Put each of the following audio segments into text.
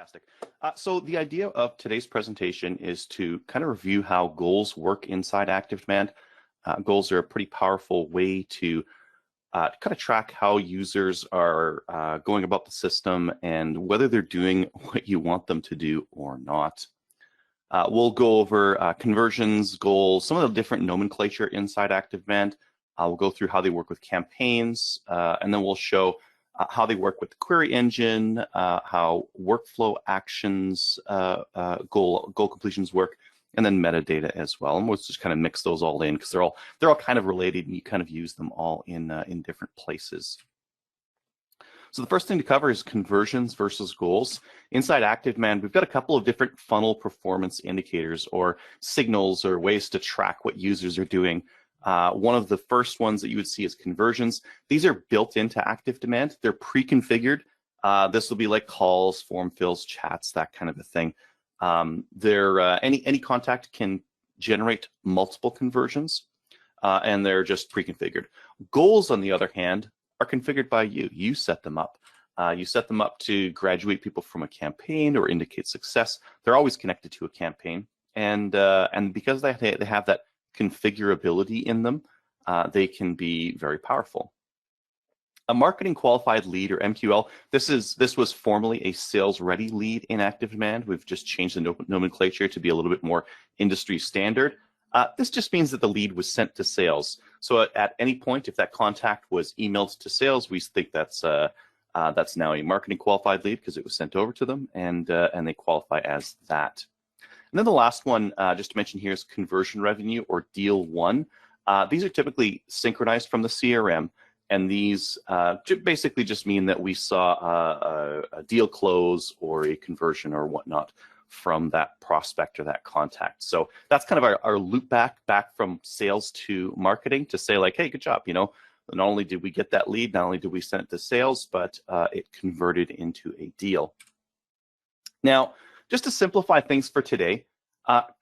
Fantastic. So the idea of today's presentation is to kind of review how goals work inside ActiveDEMAND. Goals are a pretty powerful way to kind of track how users are going about the system and whether they're doing what you want them to do or not. We'll go over conversions, goals, some of the different nomenclature inside ActiveDEMAND. We'll go through how they work with campaigns, and then we'll show how they work with the query engine, how workflow actions, goal completions work, and then metadata as well. And we'll just kind of mix those all in because they're all kind of related, and you kind of use them all in different places. So the first thing to cover is conversions versus goals. Inside ActiveDEMAND, we've got a couple of different funnel performance indicators or signals or ways to track what users are doing. One of the first ones that you would see is conversions. These are built into ActiveDEMAND. They're pre-configured. This will be like calls, form fills, chats, that kind of a thing. Any contact can generate multiple conversions, and they're just pre-configured. Goals, on the other hand, are configured by you. You set them up. You set them up to graduate people from a campaign or indicate success. They're always connected to a campaign, and because they have that configurability in them, they can be very powerful. A marketing qualified lead, or MQL, this was formerly a sales ready lead in ActiveDEMAND. We've just changed the nomenclature to be a little bit more industry standard. This just means that the lead was sent to sales. So at any point, if that contact was emailed to sales, we think that's now a marketing qualified lead because it was sent over to them, and they qualify as that. And then the last one, just to mention here, is conversion revenue, or deal one. These are typically synchronized from the CRM, and these basically just mean that we saw a deal close or a conversion or whatnot from that prospect or that contact. So that's kind of our loop back from sales to marketing to say, like, hey, good job. You know, not only did we get that lead, not only did we send it to sales, but it converted into a deal. Now, just to simplify things for today,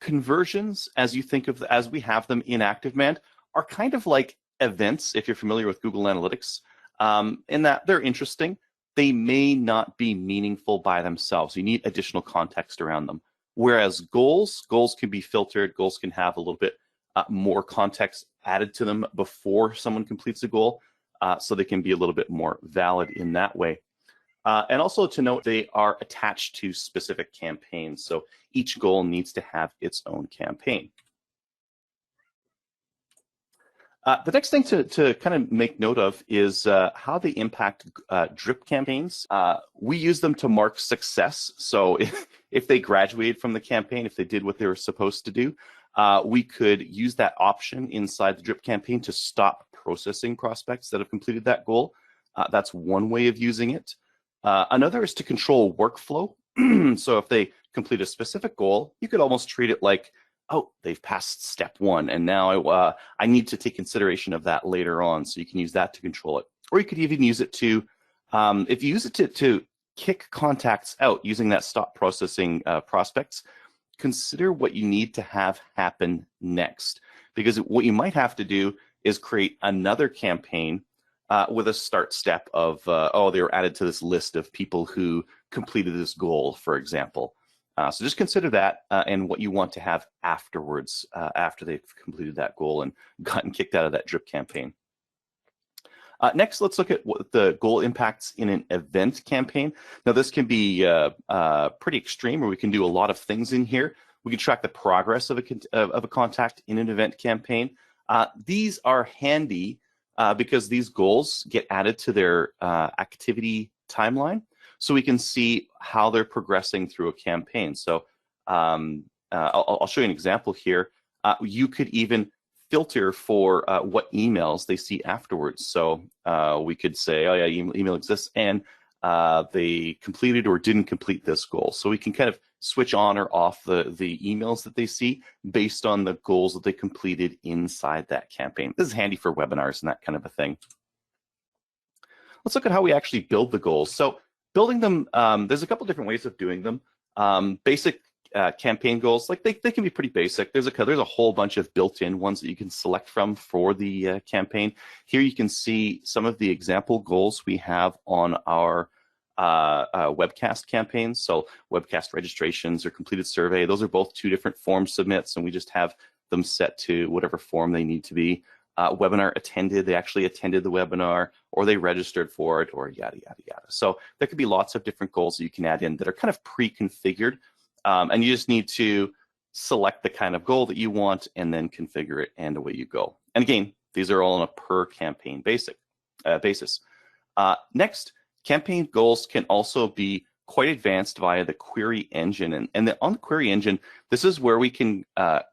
conversions, as you think of as we have them in ActiveDEMAND, are kind of like events, if you're familiar with Google Analytics, in that they're interesting. They may not be meaningful by themselves. You need additional context around them. Whereas goals can be filtered. Goals can have a little bit more context added to them before someone completes a goal, so they can be a little bit more valid in that way. And also to note, they are attached to specific campaigns. So each goal needs to have its own campaign. The next thing to kind of make note of is how they impact drip campaigns. We use them to mark success. So if they graduated from the campaign, if they did what they were supposed to do, we could use that option inside the drip campaign to stop processing prospects that have completed that goal. That's one way of using it. Another is to control workflow. So if they complete a specific goal, you could almost treat it like, oh, they've passed step one, and now I need to take consideration of that later on. So you can use that to control it. Or you could even use it to, if you use it to kick contacts out using that stop processing prospects, consider what you need to have happen next. Because what you might have to do is create another campaign with a start step of, oh, they were added to this list of people who completed this goal, for example. So just consider that and what you want to have afterwards, after they've completed that goal and gotten kicked out of that drip campaign. Next, let's look at what the goal impacts in an event campaign. Now, this can be pretty extreme, or we can do a lot of things in here. We can track the progress of a contact in an event campaign. These are handy because these goals get added to their activity timeline, so we can see how they're progressing through a campaign. So I'll show you an example here. You could even filter for what emails they see afterwards. So we could say, oh yeah, email exists, and they completed or didn't complete this goal. So we can kind of switch on or off the emails that they see based on the goals that they completed inside that campaign. This is handy for webinars and that kind of a thing. Let's look at how we actually build the goals. So building them, there's a couple different ways of doing them. Basic campaign goals, like they can be pretty basic. There's a whole bunch of built-in ones that you can select from for the campaign. Here you can see some of the example goals we have on our webcast campaigns. So webcast registrations or completed survey, those are both 2 different form submits, and we just have them set to whatever form they need to be. Webinar attended, they actually attended the webinar, or they registered for it, or yada, yada, yada. So there could be lots of different goals that you can add in that are kind of pre-configured, and you just need to select the kind of goal that you want and then configure it, and away you go. And again, these are all on a per campaign basis. Next, campaign goals can also be quite advanced via the query engine. And on the query engine, this is where we can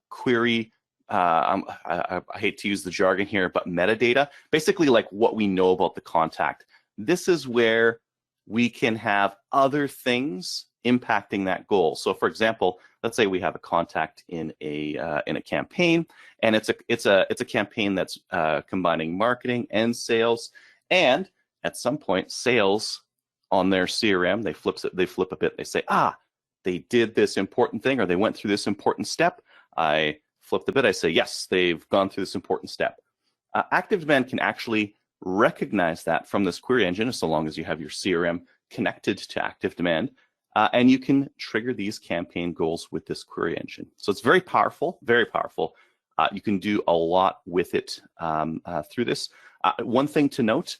query, I hate to use the jargon here, but metadata, basically like what we know about the contact. This is where we can have other things impacting that goal. So for example, let's say we have a contact in a campaign, and it's a campaign that's combining marketing and sales, and at some point sales on their CRM, they flip a bit, they say, they did this important thing, or they went through this important step. I flipped a bit, I say, yes, they've gone through this important step. ActiveDEMAND can actually recognize that from this query engine, so long as you have your CRM connected to ActiveDEMAND, and you can trigger these campaign goals with this query engine. So it's very powerful, very powerful. You can do a lot with it through this. One thing to note,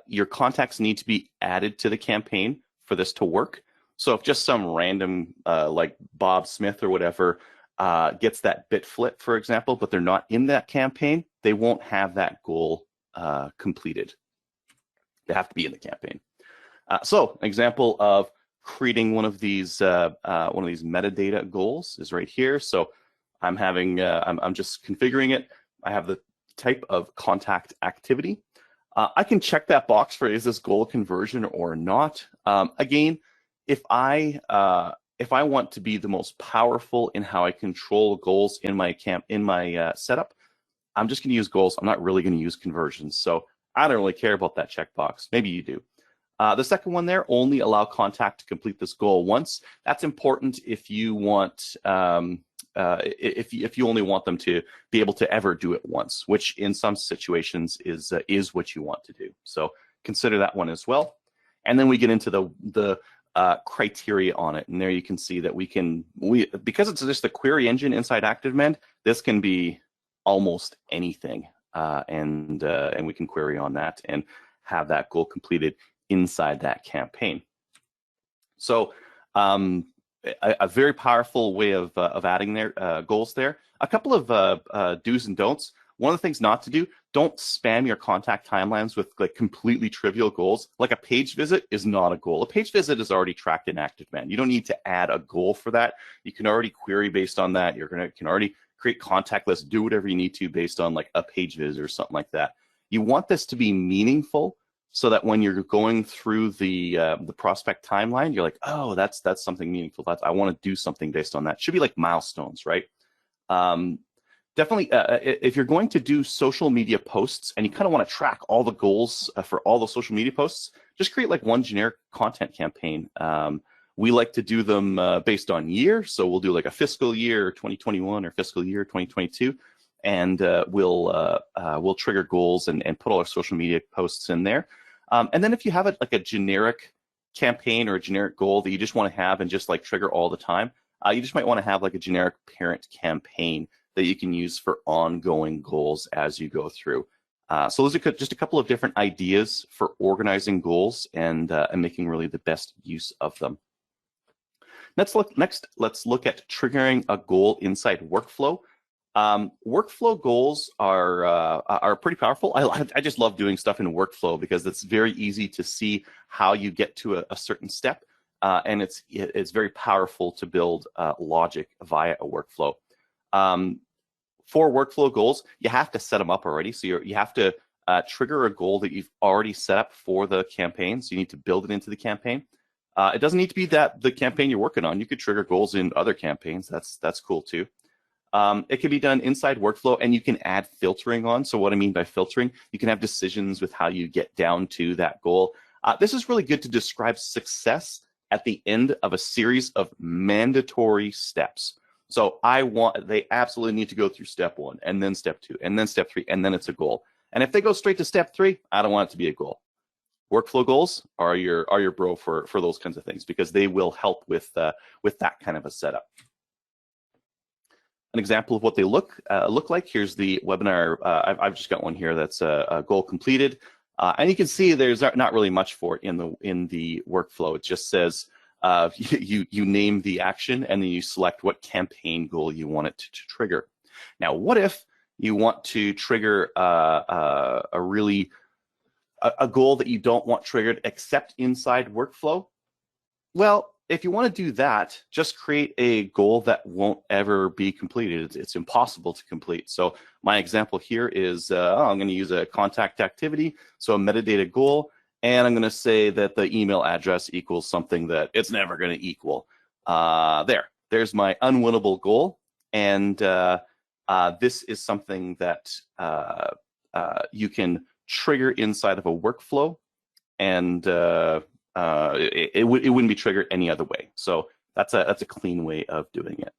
your contacts need to be added to the campaign for this to work. So if just some random, like Bob Smith or whatever, gets that bit flip, for example, but they're not in that campaign, they won't have that goal completed. They have to be in the campaign. So an example of creating one of these metadata goals is right here. So I'm just configuring it. I have the type of contact activity. I can check that box for, is this goal conversion or not? Again, if I want to be the most powerful in how I control goals in my setup, I'm just going to use goals. I'm not really going to use conversions. So I don't really care about that checkbox. Maybe you do. The second one there, only allow contact to complete this goal once. That's important if you want, if you only want them to be able to ever do it once, which in some situations is what you want to do. So consider that one as well. And then we get into the criteria on it, and there you can see that because it's just a query engine inside ActiveDEMAND, this can be almost anything, and we can query on that and have that goal completed inside that campaign. So a very powerful way of adding their goals there. A couple of do's and don'ts. One of the things not to do, don't spam your contact timelines with like completely trivial goals. Like a page visit is not a goal. A page visit is already tracked in ActiveDEMAND. You don't need to add a goal for that. You can already query based on that. You can already create contact lists, do whatever you need to based on like a page visit or something like that. You want this to be meaningful, so that when you're going through the prospect timeline, you're like, oh, that's something meaningful. I want to do something based on that. Should be like milestones, right? Definitely, if you're going to do social media posts and you kind of want to track all the goals for all the social media posts, just create like one generic content campaign. We like to do them based on year, so we'll do like a fiscal year 2021 or fiscal year 2022. And we'll trigger goals and put all our social media posts in there. And then if you have it like a generic campaign or a generic goal that you just want to have and just like trigger all the time, you just might want to have like a generic parent campaign that you can use for ongoing goals as you go through. So those are just a couple of different ideas for organizing goals and making really the best use of them. Next, let's look at triggering a goal inside workflow. Workflow goals are pretty powerful. I just love doing stuff in workflow because it's very easy to see how you get to a certain step, and it's very powerful to build logic via a workflow. For workflow goals, you have to set them up already. So you have to trigger a goal that you've already set up for the campaign. So you need to build it into the campaign. It doesn't need to be the campaign you're working on. You could trigger goals in other campaigns. That's cool too. It can be done inside workflow, and you can add filtering on. So what I mean by filtering, you can have decisions with how you get down to that goal. This is really good to describe success at the end of a series of mandatory steps. So they absolutely need to go through step 1, and then step 2, and then step 3, and then it's a goal. And if they go straight to step 3, I don't want it to be a goal. workflow goals are your bro for those kinds of things, because they will help with that kind of a setup. An example of what they look like. Here's the webinar. I've just got one here that's a goal completed, and you can see there's not really much for it in the workflow. It just says you name the action, and then you select what campaign goal you want it to trigger. Now, what if you want to trigger a goal that you don't want triggered except inside workflow? Well, if you want to do that, just create a goal that won't ever be completed. It's impossible to complete. So my example here is I'm going to use a contact activity, so a metadata goal, and I'm going to say that the email address equals something that it's never going to equal. There's my unwinnable goal, and this is something that you can trigger inside of a workflow, and it wouldn't be triggered any other way. So that's a clean way of doing it.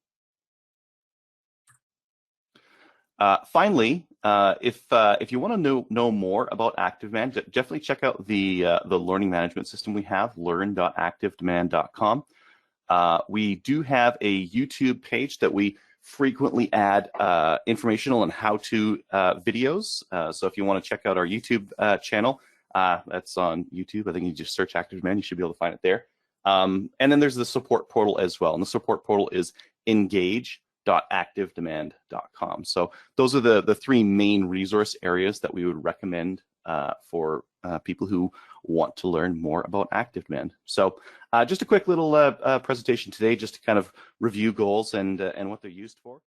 Finally, if you want to know more about ActiveDEMAND, definitely check out the learning management system we have, learn.activedemand.com. We do have a YouTube page that we frequently add informational and how-to videos. So if you want to check out our YouTube channel, that's on YouTube. I think you just search ActiveDEMAND, you should be able to find it there. And then there's the support portal as well. And the support portal is engage.activedemand.com. So those are the three main resource areas that we would recommend for people who want to learn more about ActiveDEMAND. So just a quick little presentation today, just to kind of review goals and what they're used for.